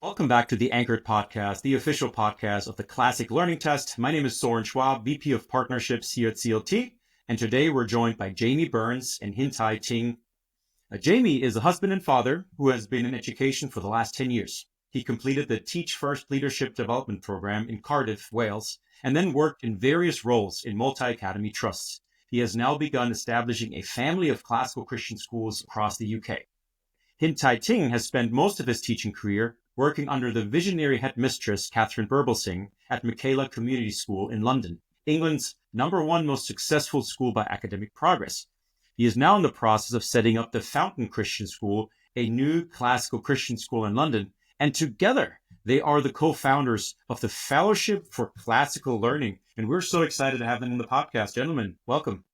Welcome back to the Anchored Podcast, the official podcast of the Classic Learning Test. My name is Soren Schwab, VP of Partnerships here at CLT, and today we're joined by Jamie Burns and Hin-Tai Ting. Jamie is a husband and father who has been in education for the last 10 years. He completed the Teach First Leadership Development Program in Cardiff, Wales, and then worked in various roles in multi-academy trusts. He has now begun establishing a family of classical Christian schools across the UK. Hin-Tai Ting has spent most of his teaching career working under the visionary headmistress Catherine Burbelsing at Michaela Community School in London, England's #1 most successful school by academic progress. He is now in the process of setting up the Fountain Christian School, a new classical Christian school in London, and together they are the co-founders of the Fellowship for Classical Learning. And we're so excited to have them in the podcast. Gentlemen, welcome.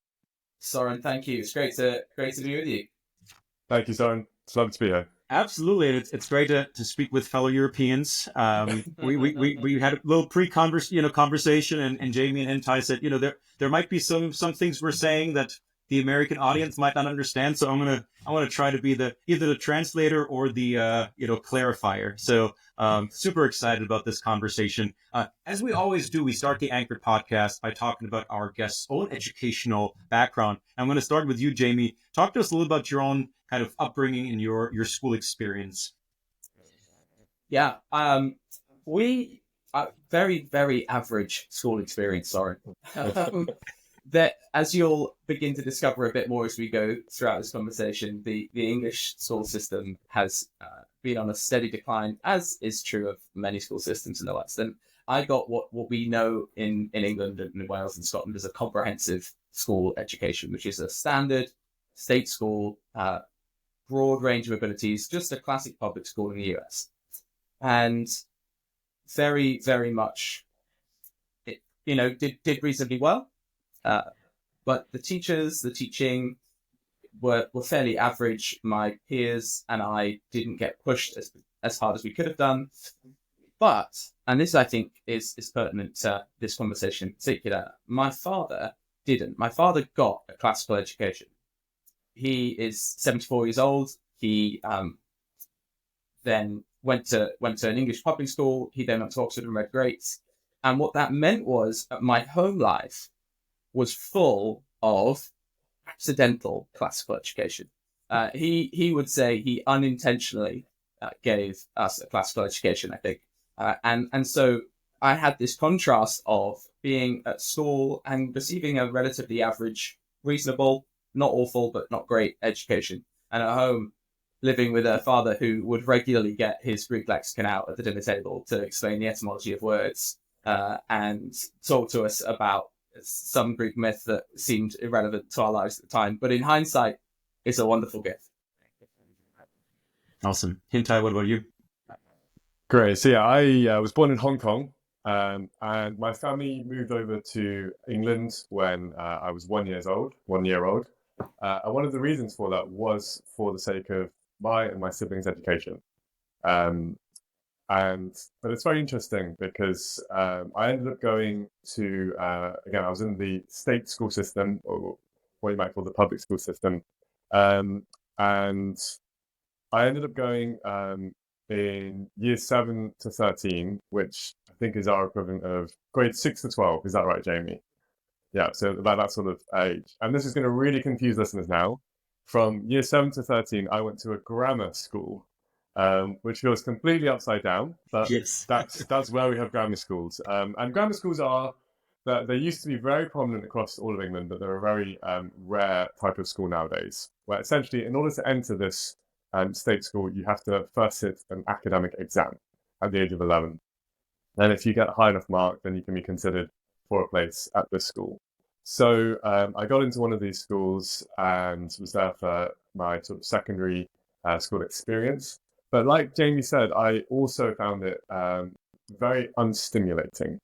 Soren, thank you. It's great to be with you. Thank you, Soren. It's lovely to be here. Absolutely. It's great to speak with fellow Europeans. We had a little conversation, and Jamie and Hin-Tai said, there might be some things we're saying that the American audience might not understand. So I want to try to be either the translator or the clarifier. So super excited about this conversation. As we always do, we start the Anchored Podcast by talking about our guest's own educational background. I'm going to start with you, Jamie. Talk to us a little about your own kind of upbringing and your school experience. Yeah, we very, very average school experience, sorry. That, as you'll begin to discover a bit more as we go throughout this conversation, the English school system has been on a steady decline, as is true of many school systems in the West. And I got what we know in England and in Wales and Scotland as a comprehensive school education, which is a standard state school, broad range of abilities, just a classic public school in the US. And very, very much, did reasonably well. But the teachers, the teaching were fairly average. My peers and I didn't get pushed as hard as we could have done. But, and this I think is pertinent to this conversation in particular, my father didn't. My father got a classical education. He is 74 years old. He then went to an English public school. He then went to Oxford and read greats. And what that meant was my home life was full of accidental classical education. He would say he unintentionally gave us a classical education, I think. And so I had this contrast of being at school and receiving a relatively average, reasonable, not awful, but not great education. And at home, living with a father who would regularly get his Greek lexicon out at the dinner table to explain the etymology of words and talk to us about some Greek myth that seemed irrelevant to our lives at the time. But in hindsight, it's a wonderful gift. Awesome. Hin-Tai, what about you? Great. So yeah, I was born in Hong Kong, and my family moved over to England when I was 1 year old. And one of the reasons for that was for the sake of my and my siblings' education. But it's very interesting because I ended up going to, again, I was in the state school system, or what you might call the public school system. And I ended up going in years 7 to 13, which I think is our equivalent of grade 6 to 12. Is that right, Jamie? Yeah, so about that sort of age. And this is going to really confuse listeners now. From year 7 to 13, I went to a grammar school, which feels completely upside down. But yes. that's where we have grammar schools. And grammar schools they used to be very prominent across all of England, but they're a very rare type of school nowadays, where essentially, in order to enter this state school, you have to first sit an academic exam at the age of 11. And if you get a high enough mark, then you can be considered for a place at this school. So I got into one of these schools and was there for my sort of secondary school experience. But like Jamie said, I also found it very unstimulating.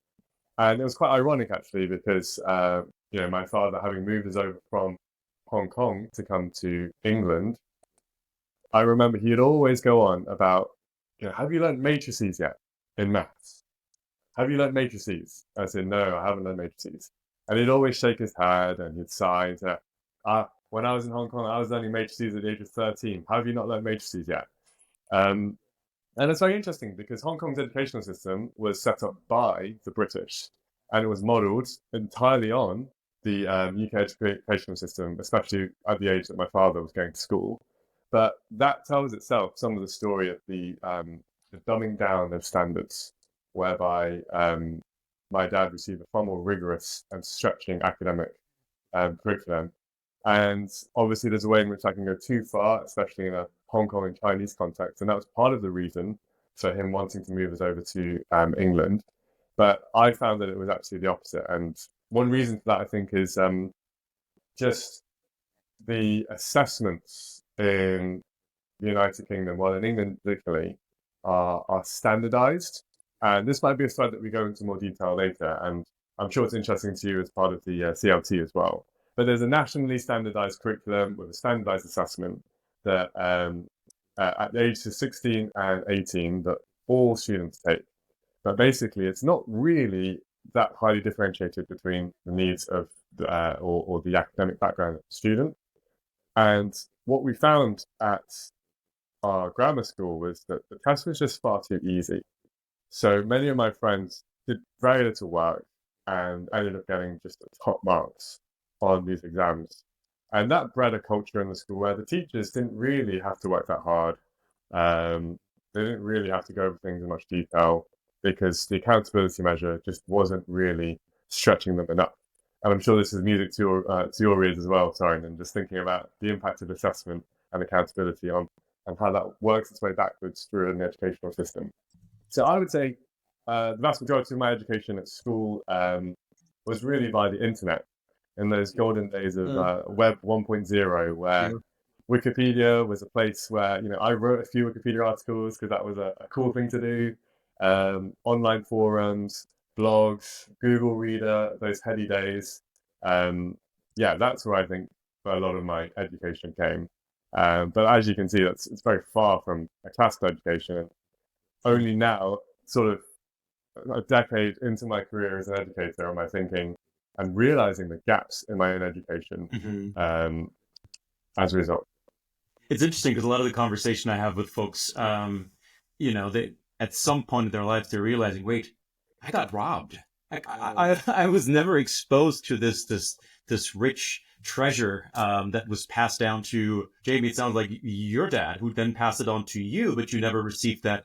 And it was quite ironic, actually, because my father, having moved us over from Hong Kong to come to England, I remember he'd always go on about, have you learned matrices yet in maths? Have you learned matrices? I said, no, I haven't learned matrices. And he'd always shake his head and he'd sigh and say, when I was in Hong Kong, I was learning matrices at the age of 13. Have you not learned matrices yet? And it's very interesting because Hong Kong's educational system was set up by the British, and it was modelled entirely on the UK educational system, especially at the age that my father was going to school. But that tells itself some of the story of the dumbing down of standards, whereby my dad received a far more rigorous and stretching academic curriculum. And obviously, there's a way in which I can go too far, especially in a Hong Kong and Chinese context. And that was part of the reason for him wanting to move us over to England. But I found that it was actually the opposite. And one reason for that, I think, is just the assessments in the United Kingdom, well, in England particularly, are standardized. And this might be a slide that we go into more detail later. And I'm sure it's interesting to you as part of the CLT as well. But there's a nationally standardized curriculum with a standardized assessment that at the ages of 16 and 18 that all students take. But basically, it's not really that highly differentiated between the needs of or the academic background of the student. And what we found at our grammar school was that the test was just far too easy. So many of my friends did very little work and ended up getting just top marks on these exams. And that bred a culture in the school where the teachers didn't really have to work that hard. They didn't really have to go over things in much detail because the accountability measure just wasn't really stretching them enough. And I'm sure this is music to your ears as well, Soren, and just thinking about the impact of assessment and accountability on and how that works its way backwards through an educational system. So I would say the vast majority of my education at school was really by the internet in those golden days of Web 1.0, where Wikipedia was a place where I wrote a few Wikipedia articles because that was a cool thing to do. Online forums, blogs, Google Reader, those heady days. That's where I think a lot of my education came. But as you can see, it's very far from a classical education. And only now, sort of a decade into my career as an educator, am I thinking and realizing the gaps in my own education as a result. It's interesting because a lot of the conversation I have with folks, they at some point in their lives they're realizing, wait, I got robbed. I was never exposed to this rich treasure that was passed down to Jamie. It sounds like your dad, who then passed it on to you, but you never received that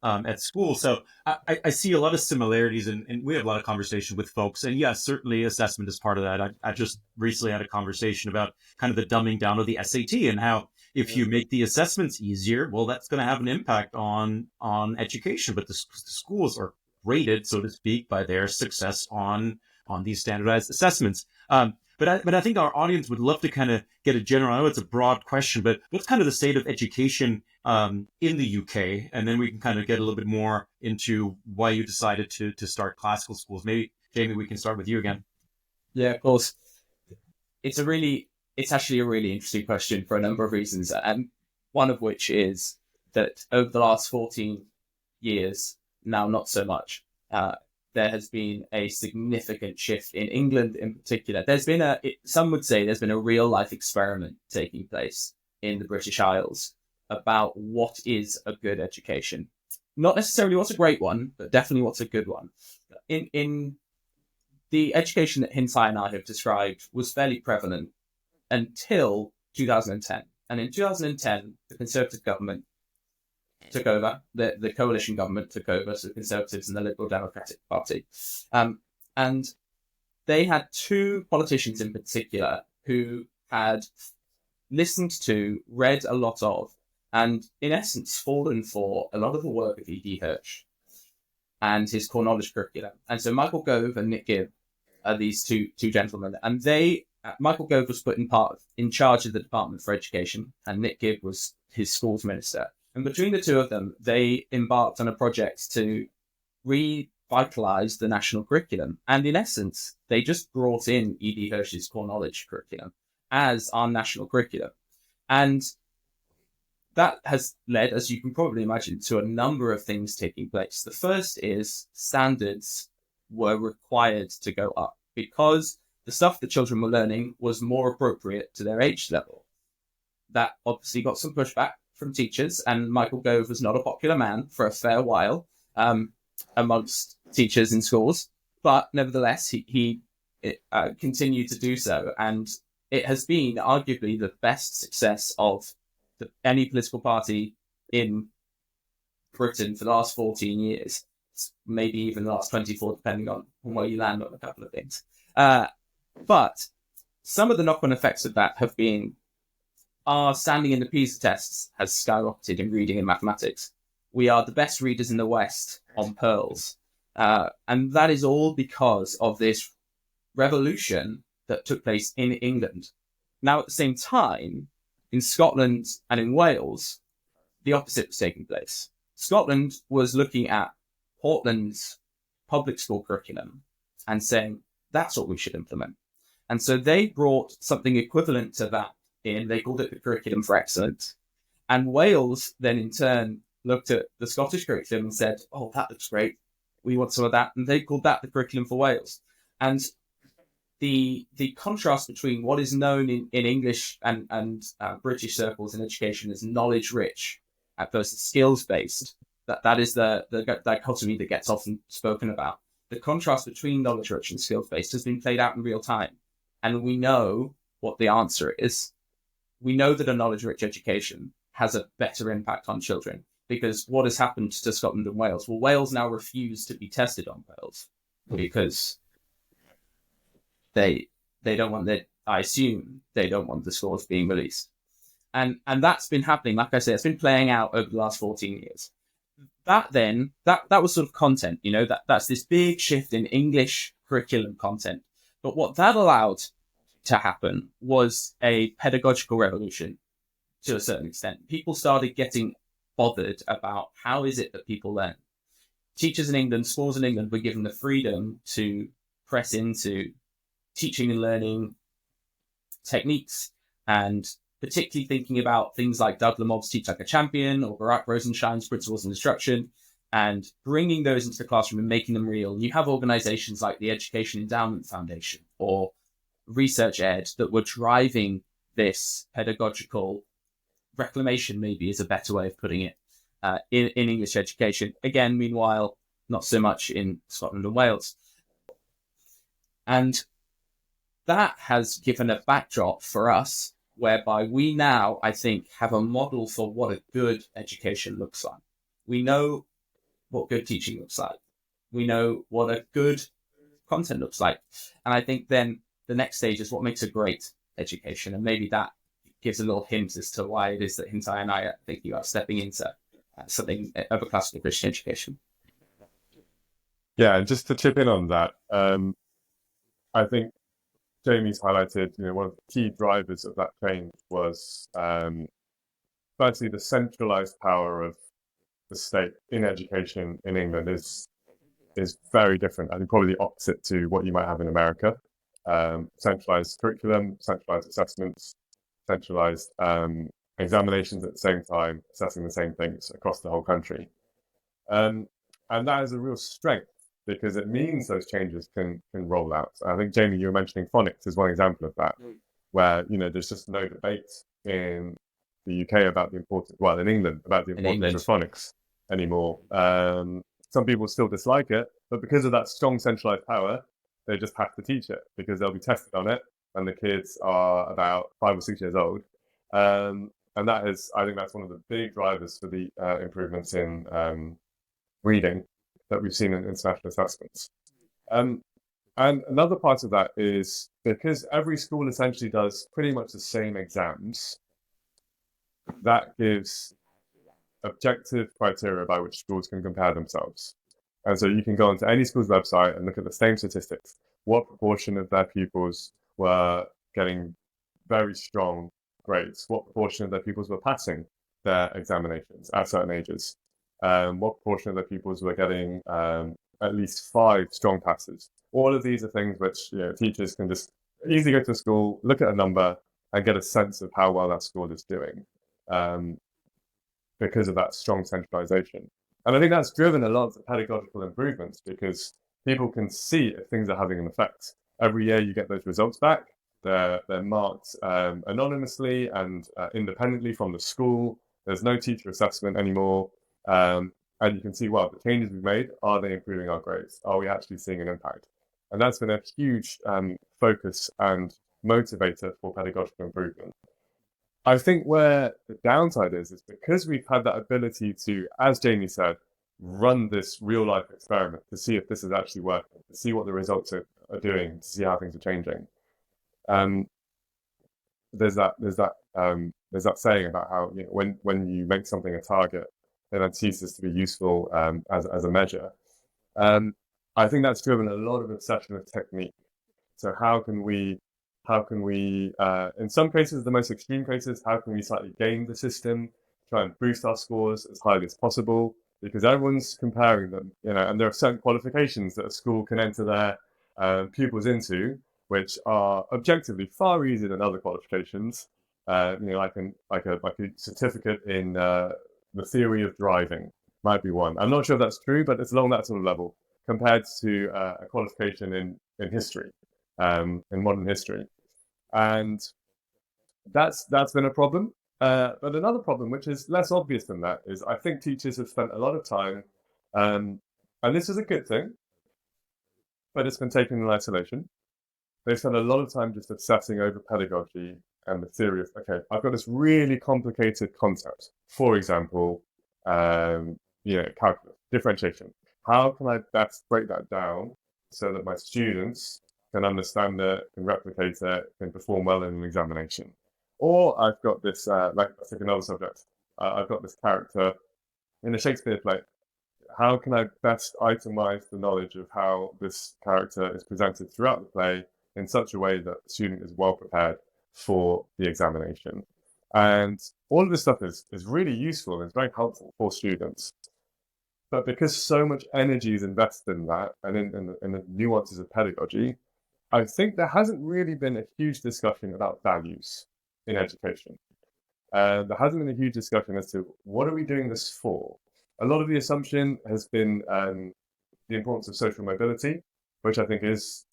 at school. So I see a lot of similarities, and we have a lot of conversation with folks. And yes, certainly assessment is part of that. I just recently had a conversation about kind of the dumbing down of the SAT and how if you make the assessments easier, well, that's going to have an impact on education. But the schools are rated, so to speak, by their success on these standardized assessments. But I think our audience would love to kind of get a general, I know it's a broad question, but what's kind of the state of education in the UK? And then we can kind of get a little bit more into why you decided to start classical schools. Maybe, Jamie, we can start with you again. Yeah, of course. It's actually a really interesting question for a number of reasons. And one of which is that over the last 14 years, now not so much, there has been a significant shift in England in particular. Some would say there's been a real life experiment taking place in the British Isles about what is a good education. Not necessarily what's a great one, but definitely what's a good one. In the education that Hin-Tai and I have described was fairly prevalent until 2010. And in 2010, the Conservative government took over, the coalition government took over, so the Conservatives and the Liberal Democratic Party. And they had two politicians in particular who had listened to, read a lot of, and in essence fallen for a lot of the work of E.D. Hirsch and his core knowledge curriculum. And so Michael Gove and Nick Gibb are these two gentlemen. And Michael Gove was put in charge of the Department for Education, and Nick Gibb was his schools minister. And between the two of them, they embarked on a project to revitalize the national curriculum. And in essence, they just brought in E.D. Hirsch's core knowledge curriculum as our national curriculum. And that has led, as you can probably imagine, to a number of things taking place. The first is standards were required to go up because the stuff that children were learning was more appropriate to their age level. That obviously got some pushback from teachers, and Michael Gove was not a popular man for a fair while amongst teachers in schools, but nevertheless, he continued to do so, and it has been arguably the best success of any political party in Britain for the last 14 years, maybe even the last 24, depending on where you land on a couple of things. But some of the knock-on effects of that have been our standing in the PISA tests has skyrocketed in reading and mathematics. We are the best readers in the West on Pearls. And that is all because of this revolution that took place in England. Now, at the same time, in Scotland and in Wales, the opposite was taking place. Scotland was looking at Portland's public school curriculum and saying, that's what we should implement. And so they brought something equivalent to that in. They called it the Curriculum for Excellence. And Wales then in turn looked at the Scottish curriculum and said, oh, that looks great. We want some of that. And they called that the Curriculum for Wales. And the contrast between what is known in English and British circles in education as knowledge rich versus skills based, that is the dichotomy that gets often spoken about. The contrast between knowledge rich and skills based has been played out in real time. And we know what the answer is. We know that a knowledge rich education has a better impact on children, because what has happened to Scotland and Wales? Well, Wales now refuse to be tested on Pearls because they don't want I assume they don't want the scores being released. And that's been happening, like I said, it's been playing out over the last 14 years. That was sort of content, that's this big shift in English curriculum content. But what that allowed to happen was a pedagogical revolution to a certain extent. People started getting bothered about how is it that people learn. Teachers in England, schools in England were given the freedom to press into teaching and learning techniques, and particularly thinking about things like Doug Lemob's Teach Like a Champion or Barack Rosenshine's Principles of Instruction, and bringing those into the classroom and making them real. And you have organizations like the Education Endowment Foundation or Research Ed that were driving this pedagogical reclamation, maybe is a better way of putting it, in English education. Again, meanwhile, not so much in Scotland and Wales. And that has given a backdrop for us whereby we now, I think, have a model for what a good education looks like. We know what good teaching looks like. We know what a good content looks like. And I think then the next stage is what makes a great education. And maybe that gives a little hint as to why it is that Hin-Tai and I are thinking about stepping into something of a classical Christian education. Yeah, and just to chip in on that, I think Jamie's highlighted, one of the key drivers of that change was, firstly, the centralized power of the state in education in England is very different. I think probably the opposite to what you might have in America. Centralized curriculum, centralized assessments, centralized examinations at the same time, assessing the same things across the whole country. And that is a real strength, because it means those changes can roll out. I think, Jamie, you were mentioning phonics is one example of that, where, there's just no debate in the UK about the importance, well, in England, about the importance of phonics anymore. Some people still dislike it, but because of that strong centralized power, they just have to teach it because they'll be tested on it when the kids are about 5 or 6 years old. And that is, I think that's one of the big drivers for the improvements in reading that we've seen in international assessments. And another part of that is because every school essentially does pretty much the same exams, that gives objective criteria by which schools can compare themselves. And so you can go onto any school's website and look at the same statistics. What proportion of their pupils were getting very strong grades? What proportion of their pupils were passing their examinations at certain ages? What proportion of their pupils were getting at least 5 strong passes? All of these are things which teachers can just easily go to school, look at a number, and get a sense of how well that school is doing, because of that strong centralization. And I think that's driven a lot of the pedagogical improvements, because people can see if things are having an effect. Every year you get those results back. They're marked anonymously and independently from the school. There's no teacher assessment anymore. And you can see, well, the changes we've made, are they improving our grades? Are we actually seeing an impact? And that's been a huge focus and motivator for pedagogical improvement. I think where the downside is because we've had that ability to, as Jamie said, run this real life experiment to see if this is actually working, to see what the results are doing, to see how things are changing. There's that saying about how, you know, when you make something a target, it then ceases to be useful as a measure. I think that's driven a lot of obsession with technique. So how can we, in some cases, the most extreme cases, how can we slightly game the system, try and boost our scores as highly as possible? Because everyone's comparing them, you know, and there are certain qualifications that a school can enter their pupils into, which are objectively far easier than other qualifications. You know, like a certificate in the theory of driving might be one. I'm not sure if that's true, but it's along that sort of level compared to a qualification in history, in modern history, and that's been a problem. But another problem, which is less obvious than that, is I think teachers have spent a lot of time, and this is a good thing, but it's been taken in isolation. They've spent a lot of time just obsessing over pedagogy and the theory of, okay, I've got this really complicated concept. For example, you know, calculus, differentiation. How can I best break that down so that my students can understand it, can replicate it, can perform well in an examination? Or I've got this, like, let's take another subject. I've got this character in a Shakespeare play. How can I best itemize the knowledge of how this character is presented throughout the play in such a way that the student is well prepared for the examination? And all of this stuff is really useful and it's very helpful for students. But because so much energy is invested in that and in the nuances of pedagogy, I think there hasn't really been a huge discussion about values in education. There hasn't been a huge discussion as to what are we doing this for. A lot of the assumption has been the importance of social mobility, which I think is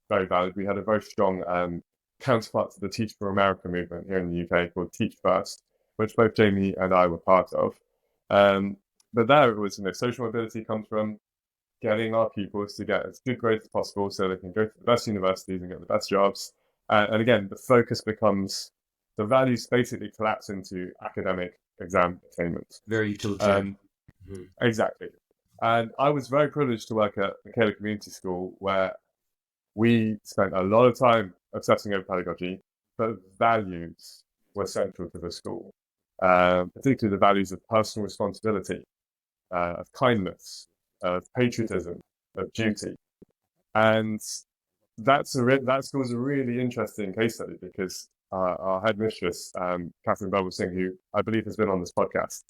very valid. We had a very strong counterpart to the Teach for America movement here in the UK called Teach First, which both Jamie and I were part of. But there it was, you know, social mobility comes from getting our pupils to get as good grades as possible so they can go to the best universities and get the best jobs. And again, the focus becomes, the values basically collapse into academic exam attainment. Very utilitarian. Exactly. And I was very privileged to work at Michaela Community School, where we spent a lot of time obsessing over pedagogy, but values were central to the school, particularly the values of personal responsibility, of kindness, of patriotism, of duty. And that school is a really interesting case study because our headmistress, Catherine Bubble-Singh, who I believe has been on this podcast,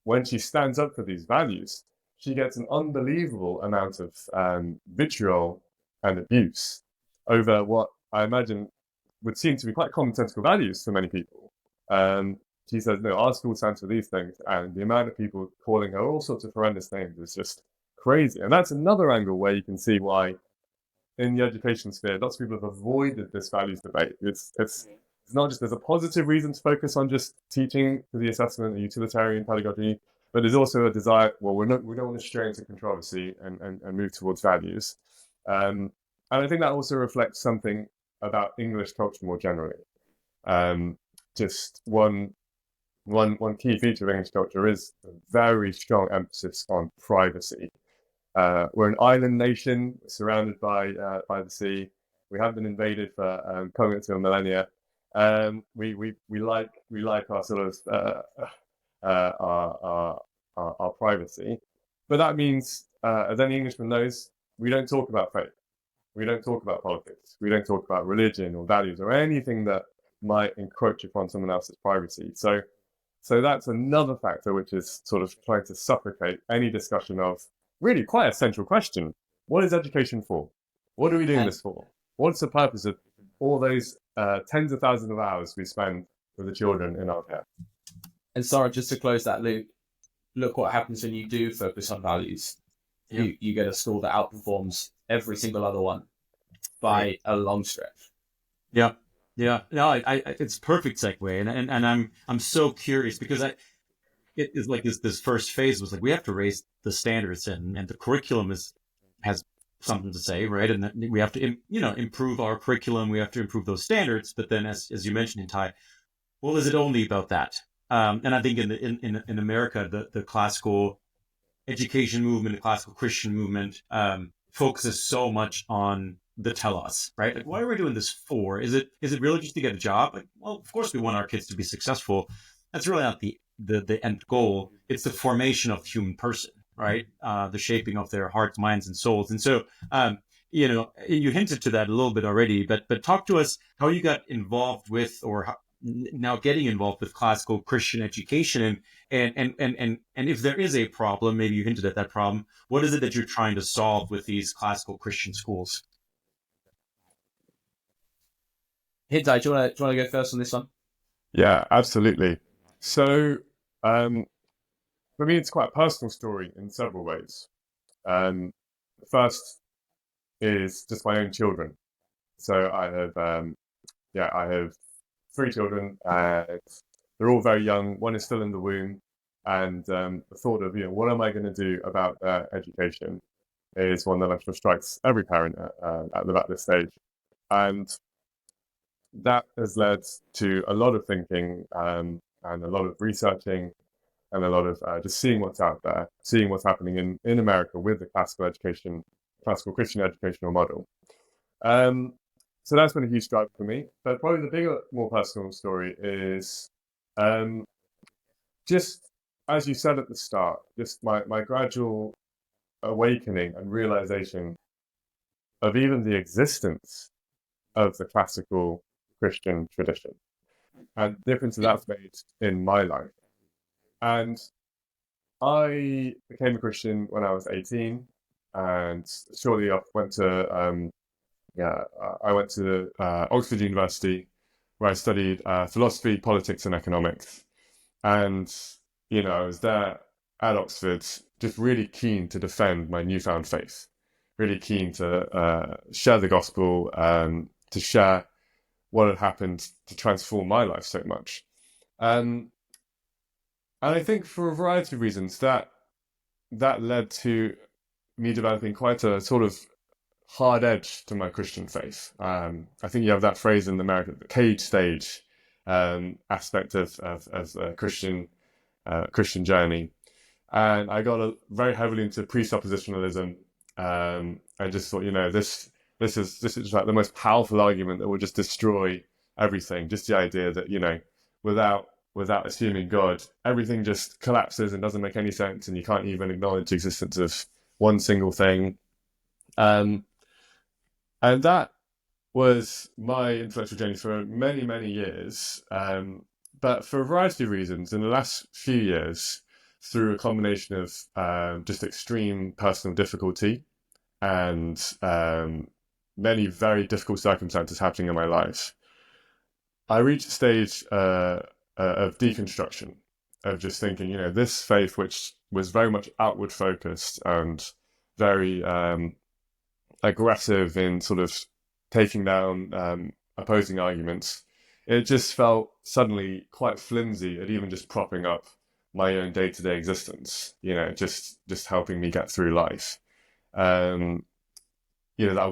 when she stands up for these values, she gets an unbelievable amount of vitriol and abuse over what I imagine would seem to be quite commonsensical values for many people. She says, no, our school stands for these things, and the amount of people calling her all sorts of horrendous names is just crazy. And that's another angle where you can see why in the education sphere, lots of people have avoided this values debate. It's not just, there's a positive reason to focus on just teaching to the assessment and utilitarian pedagogy, but there's also a desire, well, we don't want to stray into controversy and move towards values. And I think that also reflects something about English culture more generally. Just one key feature of English culture is a very strong emphasis on privacy. We're an island nation surrounded by the sea. We haven't been invaded for coming into a millennia. We like our sort of our privacy, but that means, as any Englishman knows, we don't talk about faith. We don't talk about politics. We don't talk about religion or values or anything that might encroach upon someone else's privacy. So that's another factor which is sort of trying to suffocate any discussion of really quite a central question. What is education for? What are we doing this for? What's the purpose of all those tens of thousands of hours we spend with the children in our care? And Soren, just to close that loop, look what happens when you do focus on values. Yeah. You get a school that outperforms every single other one by a long stretch. Yeah. No, it's perfect segue, and I'm so curious because it is like this first phase was like, we have to raise the standards, and the curriculum has something to say, right? And that we have to, improve our curriculum. We have to improve those standards. But then, as you mentioned in Thai, well, is it only about that? And I think in America, the classical education movement, the classical Christian movement, focuses so much on the telos, right? Like, what are we doing this for? Is it really just to get a job? Like, well, of course we want our kids to be successful. That's really not the end goal. It's the formation of the human person, right? The shaping of their hearts, minds, and souls. And so, you hinted to that a little bit already, but talk to us how you got involved with, or now getting involved with classical Christian education, and if there is a problem, maybe you hinted at that problem. What is it that you're trying to solve with these classical Christian schools? Hin-Tai, do you want to go first on this one? Yeah, absolutely. So, for me, it's quite a personal story in several ways. The first is just my own children. So I have 3 children, and they're all very young. One is still in the womb, and the thought of, what am I going to do about their education is one that I'm sure strikes every parent at this stage. And that has led to a lot of thinking, and a lot of researching, and a lot of just seeing what's out there, seeing what's happening in America with the classical Christian educational model. So that's been a huge drive for me. But probably the bigger, more personal story is just, as you said at the start, just my gradual awakening and realization of even the existence of the classical Christian tradition and the difference that that's made in my life. And I became a Christian when I was 18, and shortly after I went to Oxford University, where I studied philosophy, politics, and economics. And I was there at Oxford, just really keen to defend my newfound faith, really keen to share the gospel, to share what had happened to transform my life so much. And I think for a variety of reasons that led to me developing quite a sort of hard edge to my Christian faith. I think you have that phrase in America, the cage stage aspect of a Christian journey. And I got very heavily into presuppositionalism. I just thought, this is like the most powerful argument that will just destroy everything. Just the idea that, without assuming God, everything just collapses and doesn't make any sense, and you can't even acknowledge the existence of one single thing. And that was my intellectual journey for many, many years. But for a variety of reasons, in the last few years, through a combination of just extreme personal difficulty and many very difficult circumstances happening in my life, I reached a stage of deconstruction, of just thinking, this faith, which was very much outward focused and very aggressive in sort of taking down opposing arguments, it just felt suddenly quite flimsy at even just propping up my own day-to-day existence, just helping me get through life. That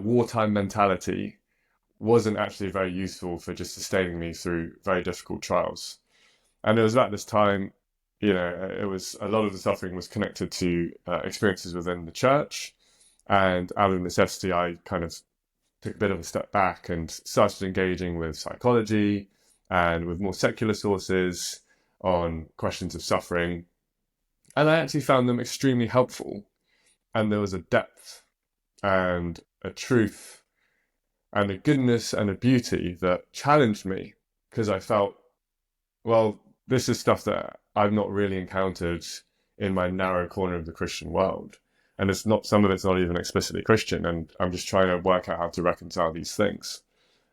wartime mentality wasn't actually very useful for just sustaining me through very difficult trials. And it was at this time, it was a lot of the suffering was connected to experiences within the church. And out of necessity, I kind of took a bit of a step back and started engaging with psychology and with more secular sources on questions of suffering. And I actually found them extremely helpful. And there was a depth and a truth and a goodness and a beauty that challenged me, because I felt, well, this is stuff that I've not really encountered in my narrow corner of the Christian world. And some of it's not even explicitly Christian, and I'm just trying to work out how to reconcile these things.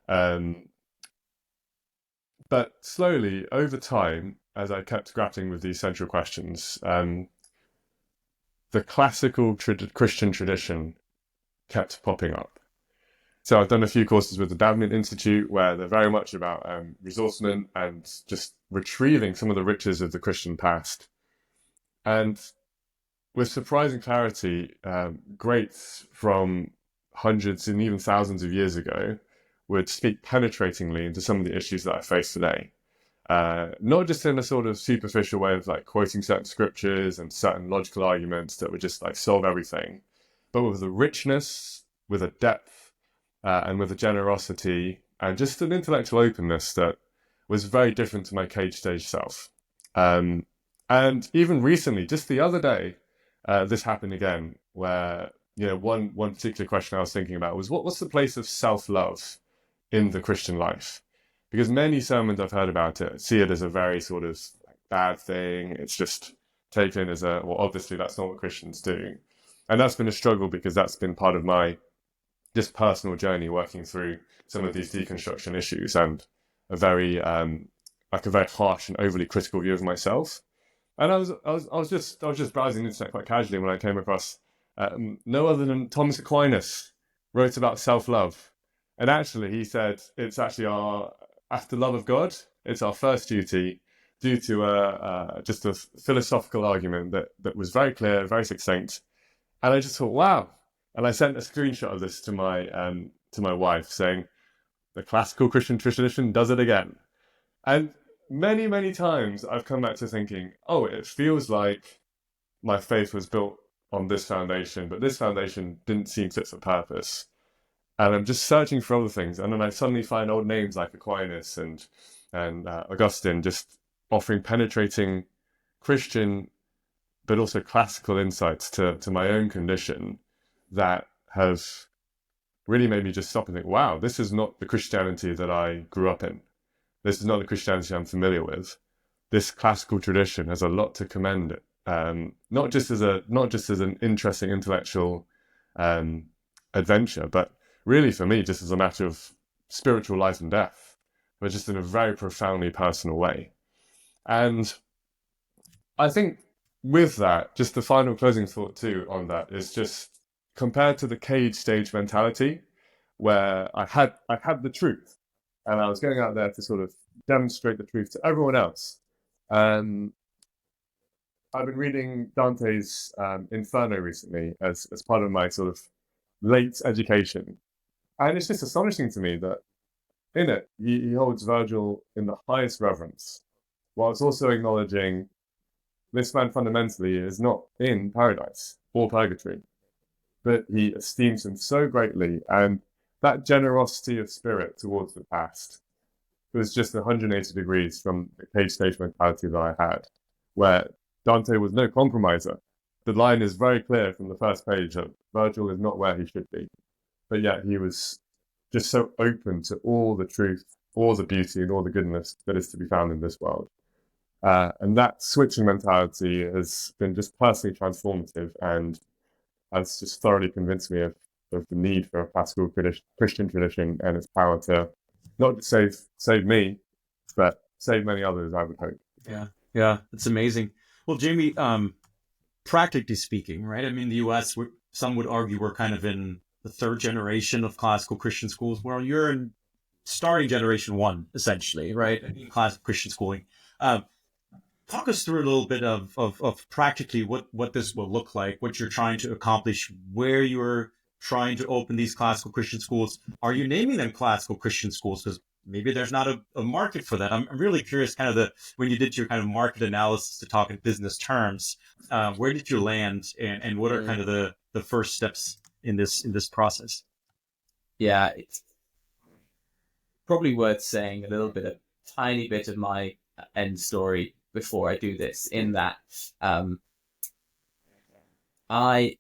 But slowly, over time, as I kept grappling with these central questions, the classical Christian tradition kept popping up. So I've done a few courses with the Davenant Institute, where they're very much about resourcement and just retrieving some of the riches of the Christian past And with surprising clarity, greats from hundreds and even thousands of years ago would speak penetratingly into some of the issues that I face today. Not just in a sort of superficial way of like quoting certain scriptures and certain logical arguments that would just like solve everything, but with a richness, with a depth, and with a generosity and just an intellectual openness that was very different to my cage stage self. And even recently, just the other day, this happened again, where one particular question I was thinking about was what's the place of self-love in the Christian life? Because many sermons I've heard about it see it as a very sort of bad thing. It's just taken as obviously that's not what Christians do. And that's been a struggle because that's been part of my just personal journey working through some of these deconstruction issues and a very harsh and overly critical view of myself. And I was just browsing the internet quite casually when I came across no other than Thomas Aquinas wrote about self-love. And actually, he said it's actually after love of God, it's our first duty due to just a philosophical argument that was very clear, very succinct. And I just thought, wow. And I sent a screenshot of this to my wife saying, the classical Christian tradition does it again. And many, many times I've come back to thinking, it feels like my faith was built on this foundation, but this foundation didn't seem fit for purpose. And I'm just searching for other things. And then I suddenly find old names like Aquinas and Augustine just offering penetrating Christian, but also classical insights to my own condition that have really made me just stop and think, wow, this is not the Christianity that I grew up in. This is not the Christianity I'm familiar with. This classical tradition has a lot to commend it, not just as an interesting intellectual adventure, but really for me, just as a matter of spiritual life and death, but just in a very profoundly personal way. And I think with that, just the final closing thought too on that is just compared to the cage stage mentality, where I had the truth, and I was going out there to sort of demonstrate the truth to everyone else. I've been reading Dante's Inferno recently as part of my sort of late education. And it's just astonishing to me that in it, he holds Virgil in the highest reverence, whilst also acknowledging this man fundamentally is not in paradise or purgatory, but he esteems him so greatly. And that generosity of spirit towards the past was just 180 degrees from the cage stage mentality that I had, where Dante was no compromiser. The line is very clear from the first page that Virgil is not where he should be, but yet he was just so open to all the truth, all the beauty, and all the goodness that is to be found in this world. And that switching mentality has been just personally transformative and has just thoroughly convinced me of the need for a classical Christian tradition and its power to not just save me, but save many others, I would hope. Yeah, it's amazing. Well, Jamie, practically speaking, right? I mean, the U.S., some would argue we're kind of in the third generation of classical Christian schools, where you're in starting generation one, essentially, right? In classical Christian schooling. Talk us through a little bit of practically what this will look like, what you're trying to accomplish, where you're trying to open these classical Christian schools. Are you naming them classical Christian schools? Because maybe there's not a market for that. I'm really curious, kind of when you did your kind of market analysis to talk in business terms, where did you land, and what are kind of the first steps in this process? Yeah, it's probably worth saying a tiny bit of my end story before I do this, in that I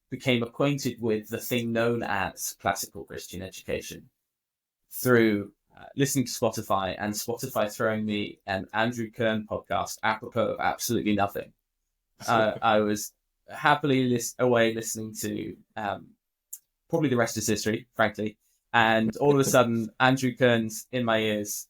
became acquainted with the thing known as classical Christian education through listening to Spotify, and Spotify throwing me an Andrew Kern podcast apropos of absolutely nothing. I was happily away listening to probably the rest is history, frankly, and all of a sudden Andrew Kern's in my ears,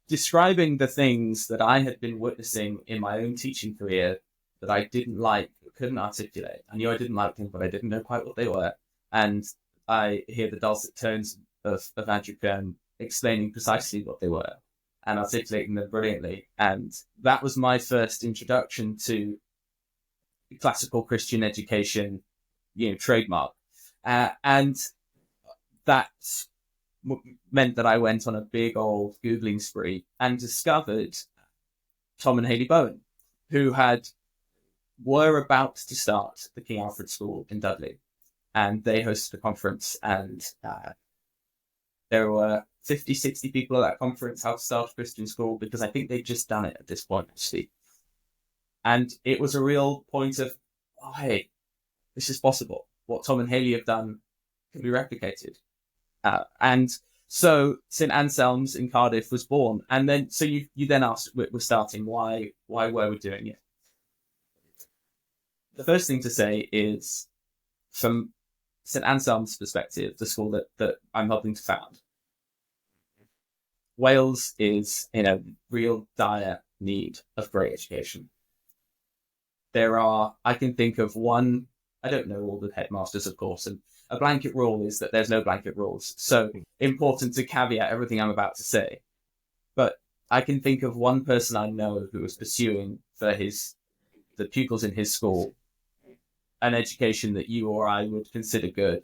describing the things that I had been witnessing in my own teaching career that I didn't like, couldn't articulate. I knew I didn't like them, but I didn't know quite what they were. And I hear the dulcet tones of Andrew Kern explaining precisely what they were. and articulating them brilliantly. And that was my first introduction to classical Christian education, trademark. And that meant that I went on a big old Googling spree and discovered Tom and Hayley Bowen, who were about to start the King Alfred School in Dudley. And they hosted a conference, and there were 50, 60 people at that conference how to start a Christian school, because I think they'd just done it at this point, actually. And it was a real point of, oh, hey, this is possible. What Tom and Hayley have done can be replicated. And so St. Anselm's in Cardiff was born. And then, so you then asked, we're starting, why were we doing it? The first thing to say is, from St. Anselm's perspective, the school that I'm helping to found, Wales is in a real dire need of great education. I can think of one, I don't know all the headmasters, of course, and a blanket rule is that there's no blanket rules. So important to caveat everything I'm about to say. But I can think of one person I know who was pursuing for the pupils in his school an education that you or I would consider good.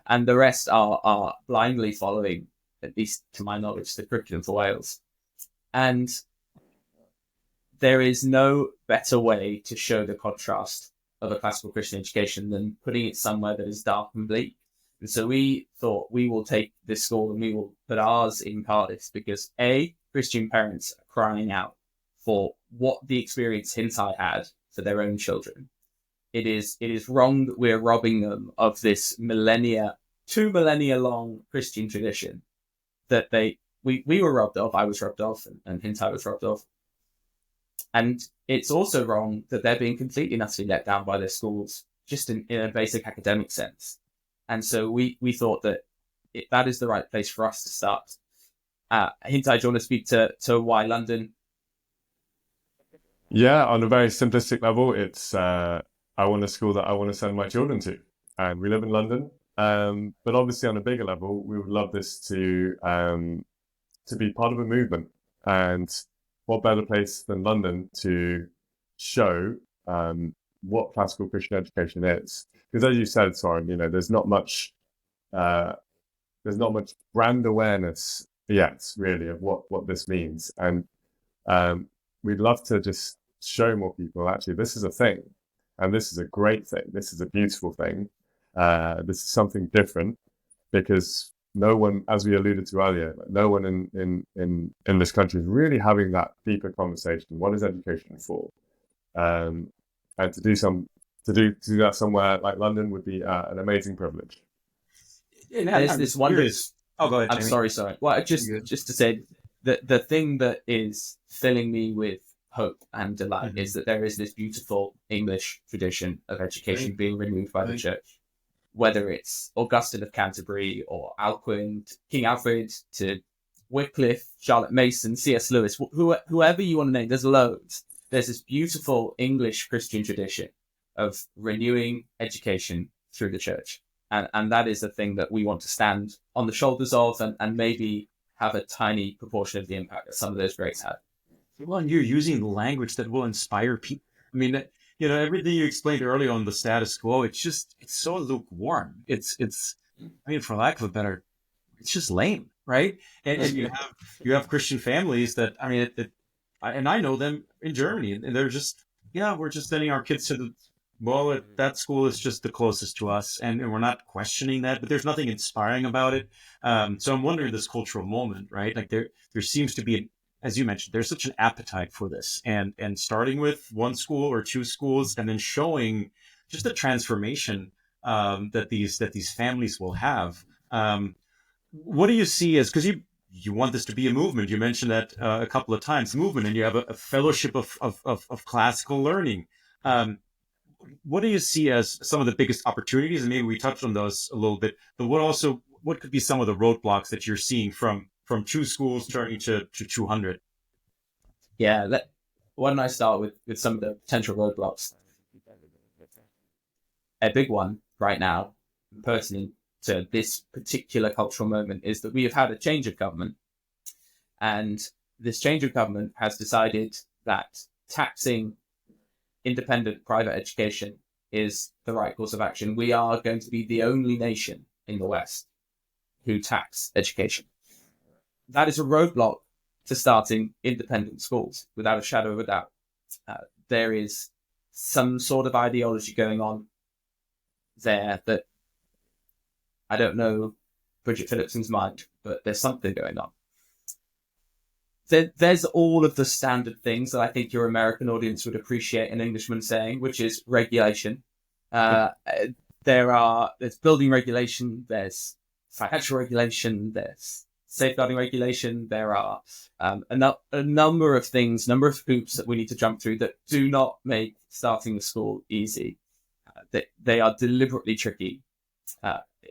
And the rest are blindly following, at least to my knowledge, the curriculum for Wales. And there is no better way to show the contrast of a classical Christian education than putting it somewhere that is dark and bleak. And so we thought we will take this school and we will put ours in Cardiff because Christian parents are crying out for what the experience Hin-Tai had for their own children. It is wrong that we're robbing them of this 2 millennia long Christian tradition that we were robbed of, I was robbed of, and Hin-Tai was robbed of. And it's also wrong that they're being completely and utterly let down by their schools, just in a basic academic sense. And so we thought that that is the right place for us to start. Hin-Tai, do you want to speak to why London? Yeah, on a very simplistic level, it's I want a school that I want to send my children to. And we live in London. But obviously on a bigger level, we would love this to be part of a movement. And what better place than London to show what classical Christian education is? Because as you said, Soren, there's not much brand awareness yet, really, of what this means. And we'd love to just show more people, actually, this is a thing. And this is a great thing. This is a beautiful thing. This is something different, because no one, as we alluded to earlier, no one in this country is really having that deeper conversation. What is education for? And to do that somewhere like London would be an amazing privilege. There's this wonder. Oh, go ahead, I'm Jamie. sorry. Well, just to say that the thing that is filling me with hope and delight is that there is this beautiful English tradition of education being renewed by the church. Whether it's Augustine of Canterbury or Alcuin, King Alfred, to Wycliffe, Charlotte Mason, C.S. Lewis, whoever you want to name, there's loads. There's this beautiful English Christian tradition of renewing education through the church. And that is a thing that we want to stand on the shoulders of and maybe have a tiny proportion of the impact that some of those greats had. Well, and you're using the language that will inspire people. I mean, everything you explained earlier on the status quo, it's so lukewarm. It's for lack of a better, it's just lame, right? And you have Christian families that, and I know them in Germany, and they're just, we're just sending our kids to that school is just the closest to us, and we're not questioning that, but there's nothing inspiring about it. So I'm wondering this cultural moment, right? Like there seems to be as you mentioned, there's such an appetite for this, and starting with one school or two schools, and then showing just the transformation that these families will have. What do you see as, because you want this to be a movement? You mentioned that a couple of times, movement, and you have a fellowship of classical learning. What do you see as some of the biggest opportunities? And maybe we touched on those a little bit, but what could be some of the roadblocks that you're seeing from two schools turning to 200? Yeah, why don't I start with some of the potential roadblocks? A big one right now, pertinent to this particular cultural moment, is that we have had a change of government, and this change of government has decided that taxing independent private education is the right course of action. We are going to be the only nation in the West who tax education. That is a roadblock to starting independent schools, without a shadow of a doubt. There is some sort of ideology going on there that I don't know Bridget Phillipson's mind, but there's something going on. There's all of the standard things that I think your American audience would appreciate an Englishman saying, which is regulation. There's building regulation, there's financial regulation, there's safeguarding regulation. There are a number of things, number of hoops that we need to jump through that do not make starting the school easy. They are deliberately tricky.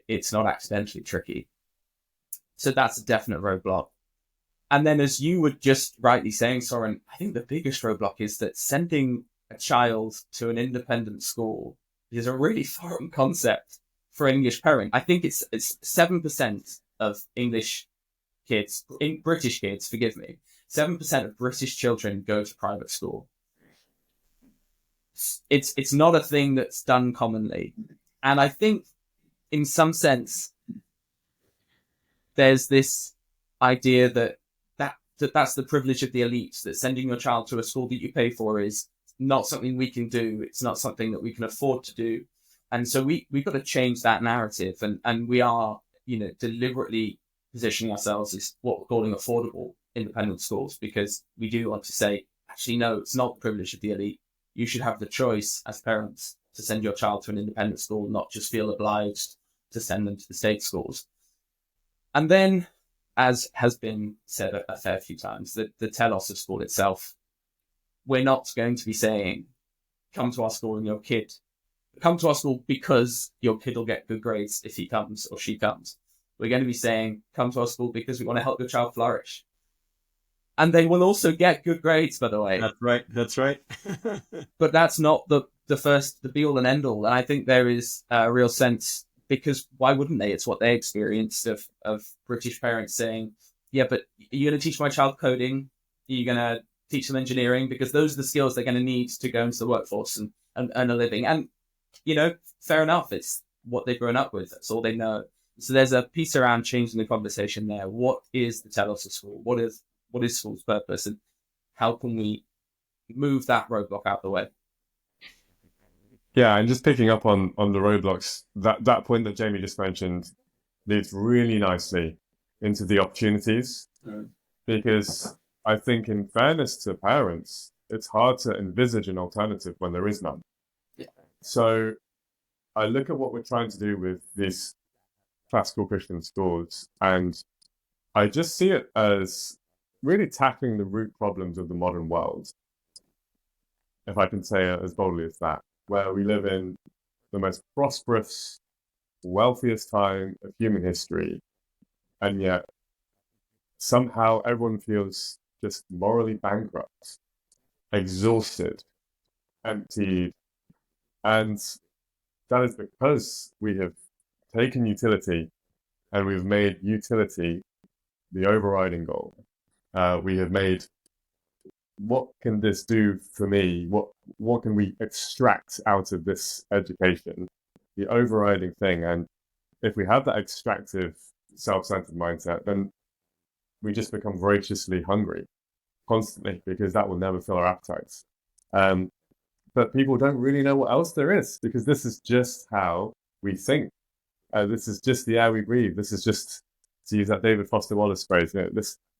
It's not accidentally tricky. So that's a definite roadblock. And then, as you were just rightly saying, Soren, I think the biggest roadblock is that sending a child to an independent school is a really foreign concept for an English parent. I think it's 7% of English kids, British kids, forgive me, 7% of British children go to private school. It's not a thing that's done commonly. And I think, in some sense, there's this idea that's the privilege of the elites, that sending your child to a school that you pay for is not something we can do. It's not something that we can afford to do. And so we've got to change that narrative. And we are, deliberately positioning ourselves as what we're calling affordable independent schools, because we do want to say, actually, no, it's not the privilege of the elite. You should have the choice as parents to send your child to an independent school, not just feel obliged to send them to the state schools. And then, as has been said a fair few times, the telos of school itself, we're not going to be saying, come to our school and come to our school because your kid will get good grades if he comes or she comes. We're going to be saying, come to our school because we want to help your child flourish. And they will also get good grades, by the way. That's right. But that's not the be all and end all. And I think there is a real sense, because why wouldn't they? It's what they experienced of British parents saying, yeah, but are you going to teach my child coding? Are you going to teach them engineering? Because those are the skills they're going to need to go into the workforce and earn a living. And, fair enough. It's what they've grown up with. That's all they know. So there's a piece around changing the conversation there. What is the telos of school? What is school's purpose? And how can we move that roadblock out of the way? Yeah, and just picking up on the roadblocks, that point that Jamie just mentioned leads really nicely into the opportunities, because I think, in fairness to parents, it's hard to envisage an alternative when there is none. Yeah. So I look at what we're trying to do with these classical Christian schools, and I just see it as really tackling the root problems of the modern world, if I can say it as boldly as that, where we live in the most prosperous, wealthiest time of human history, and yet somehow everyone feels just morally bankrupt, exhausted, emptied, and that is because we have taken utility and we've made utility the overriding goal. We have made, what can this do for me? What can we extract out of this education? The overriding thing. And if we have that extractive, self-centered mindset, then we just become voraciously hungry constantly, because that will never fill our appetites. But people don't really know what else there is, because this is just how we think. This is just the air we breathe. This is just, to use that David Foster Wallace phrase,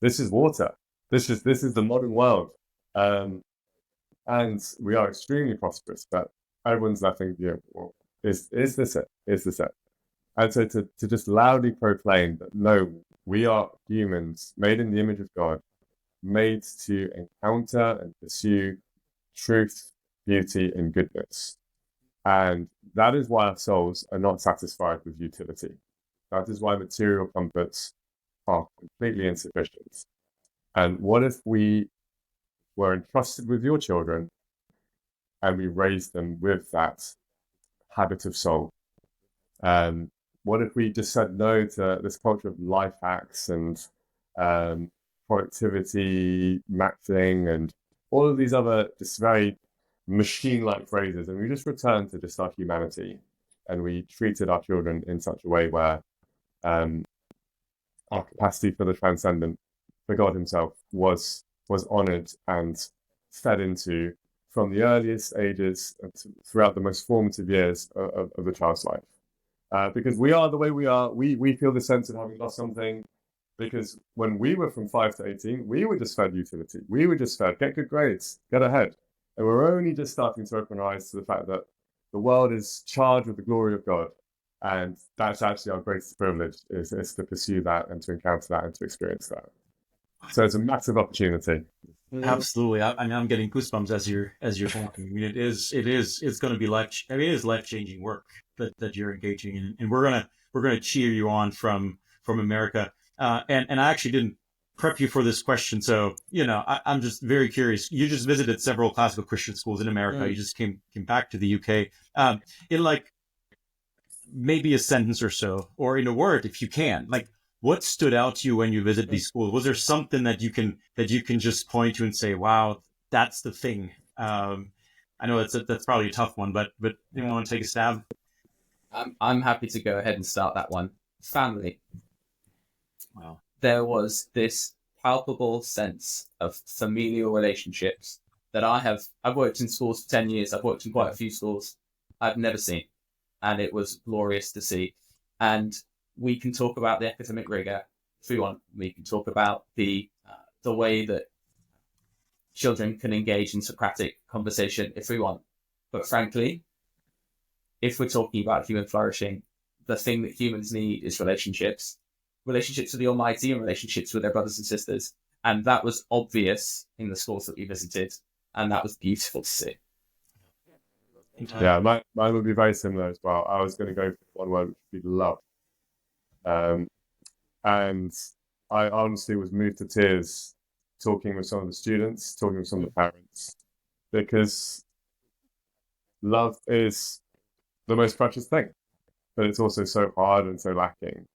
this is water. This is the modern world. And we are extremely prosperous, but everyone's laughing, well, is this it? Is this it? And so to just loudly proclaim that, no, we are humans made in the image of God, made to encounter and pursue truth, beauty, and goodness. And that is why our souls are not satisfied with utility. That is why material comforts are completely insufficient. And what if we were entrusted with your children and we raised them with that habit of soul? What if we just said no to this culture of life hacks and productivity, matching, and all of these other just very machine-like phrases. And we just returned to just our humanity. And we treated our children in such a way where our capacity for the transcendent, for God himself, was honored and fed into from the earliest ages throughout the most formative years of the child's life. Because we are the way we are, we feel the sense of having lost something. Because when we were from 5 to 18, we were just fed utility. We were just fed, get good grades, get ahead. And we're only just starting to open our eyes to the fact that the world is charged with the glory of God. And that's actually our greatest privilege, is to pursue that and to encounter that and to experience that. So it's a massive opportunity. Absolutely. I mean, I'm getting goosebumps as you're talking. I mean, it's going to be it is life-changing work that you're engaging in. And we're going to cheer you on from America. And I actually didn't prep you for this question. So, I'm just very curious. You just visited several classical Christian schools in America. You just came back to the UK. In like maybe a sentence or so, or in a word, if you can, like, what stood out to you when you visited these schools? Was there something that you can just point to and say, wow, that's the thing? I know that's probably a tough one, but you want to take a stab? I'm happy to go ahead and start that one. Family. Wow. There was this palpable sense of familial relationships that I've worked in schools for 10 years. I've worked in quite a few schools I've never seen. And it was glorious to see. And we can talk about the academic rigor if we want. We can talk about the way that children can engage in Socratic conversation if we want. But frankly, if we're talking about human flourishing, the thing that humans need is relationships with the Almighty and relationships with their brothers and sisters. And that was obvious in the schools that we visited. And that was beautiful to see. Yeah, mine would be very similar as well. I was going to go for one word, which would be love. And I honestly was moved to tears talking with some of the students, talking with some of the parents, because love is the most precious thing, but it's also so hard and so lacking.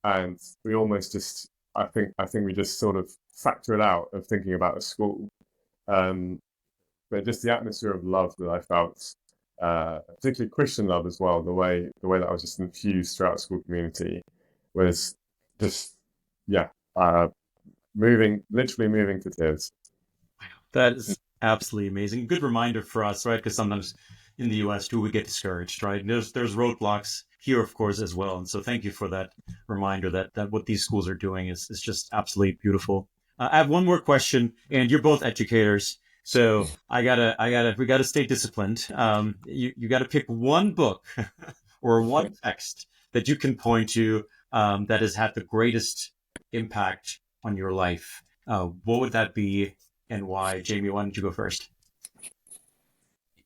And we almost just, I think we just sort of factor it out of thinking about a school. But just the atmosphere of love that I felt, particularly Christian love as well, the way that I was just infused throughout the school community was just, literally moving to tears. That is absolutely amazing. Good reminder for us, right? Because sometimes in the US too, we get discouraged, right? And there's roadblocks here, of course, as well. And so thank you for that reminder that what these schools are doing is just absolutely beautiful. I have one more question, and you're both educators. So we gotta stay disciplined. You gotta pick one book or one text that you can point to that has had the greatest impact on your life. What would that be and why? Jamie, why don't you go first?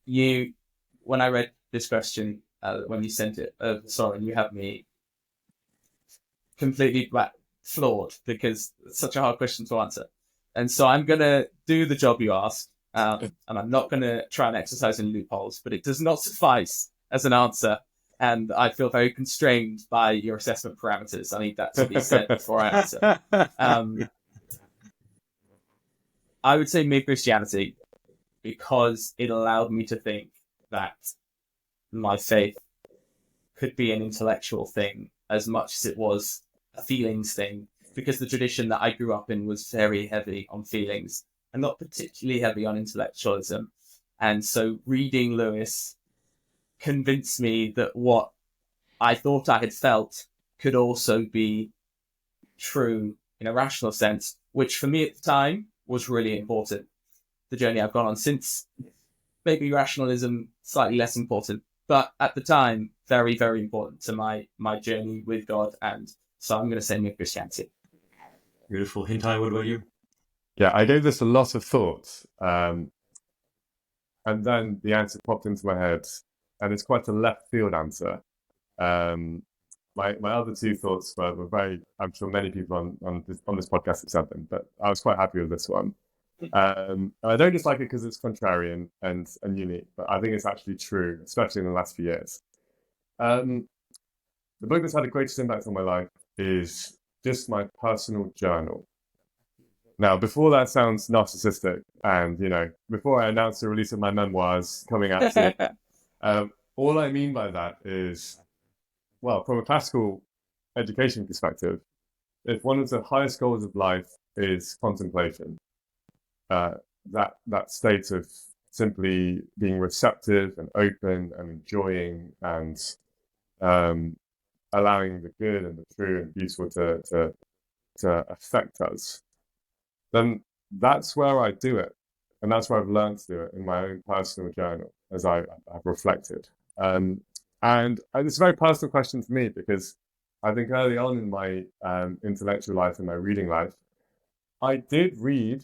When I read this question, when you sent it, Soren, you have me completely floored because it's such a hard question to answer. And so I'm going to do the job you asked, and I'm not going to try and exercise any loopholes, but it does not suffice as an answer. And I feel very constrained by your assessment parameters. I need that to be said before I answer. I would say Mere Christianity, because it allowed me to think that my faith could be an intellectual thing as much as it was a feelings thing, because the tradition that I grew up in was very heavy on feelings and not particularly heavy on intellectualism. And so reading Lewis convinced me that what I thought I had felt could also be true in a rational sense, which for me at the time was really important. The journey I've gone on since, maybe rationalism slightly less important, but at the time, very, very important to my journey with God. And so I'm going to say Mere Christianity. Beautiful. Hin-Tai, what about you? Yeah, I gave this a lot of thought. And then the answer popped into my head, and it's quite a left field answer. My other two thoughts were very, I'm sure many people on this podcast have said them, but I was quite happy with this one. I don't just like it because it's contrarian and unique, but I think it's actually true, especially in the last few years. The book that's had the greatest impact on my life is just my personal journal. Now, before that sounds narcissistic, and before I announce the release of my memoirs coming out soon, all I mean by that is, well, from a classical education perspective, if one of the highest goals of life is contemplation, that state of simply being receptive and open and enjoying and allowing the good and the true and beautiful to affect us, then that's where I do it. And that's where I've learned to do it in my own personal journal as I've reflected. And it's a very personal question to me, because I think early on in my intellectual life and my reading life, I did read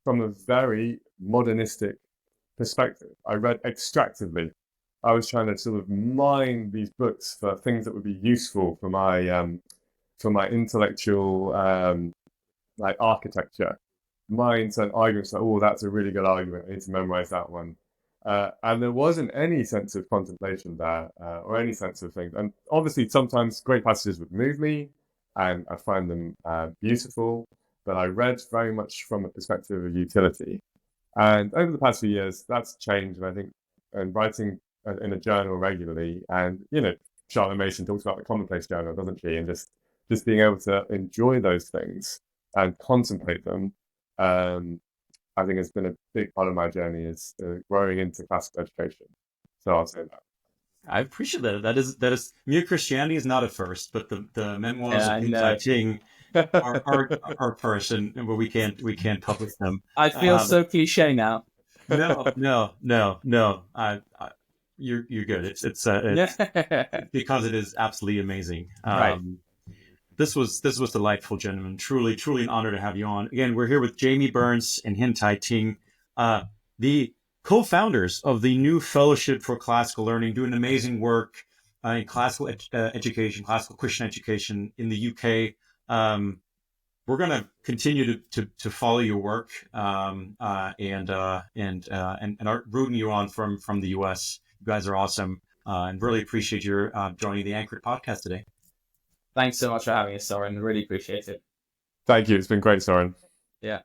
from a very modernistic perspective. I read extractively. I was trying to sort of mine these books for things that would be useful for my intellectual like architecture. Mine certain arguments like, oh, that's a really good argument, I need to memorize that one. And there wasn't any sense of contemplation there, or any sense of things. And obviously, sometimes great passages would move me, and I find them beautiful. But I read very much from a perspective of utility. And over the past few years, that's changed. And I think, and writing in a journal regularly, and Charlotte Mason talks about the commonplace journal, doesn't she? And just being able to enjoy those things and contemplate them. I think it's been a big part of my journey, is growing into classical education. So I'll say that. I appreciate that. That is Mere Christianity is not a first, but the memoirs of Hin-Tai Ting are first, and where we can't publish them. I feel so cliche now. No. You're good. It's because it is absolutely amazing. Right. This was delightful, gentlemen. Truly an honor to have you on. Again, we're here with Jamie Burns and Hin-Tai Ting, the co-founders of the new Fellowship for Classical Learning, doing amazing work in classical education, classical Christian education in the UK. We're going to continue to follow your work and are rooting you on from the US. You guys are awesome, and really appreciate your joining the Anchored podcast today. Thanks so much for having us, Soren. Really appreciate it. Thank you. It's been great, Soren. Yeah.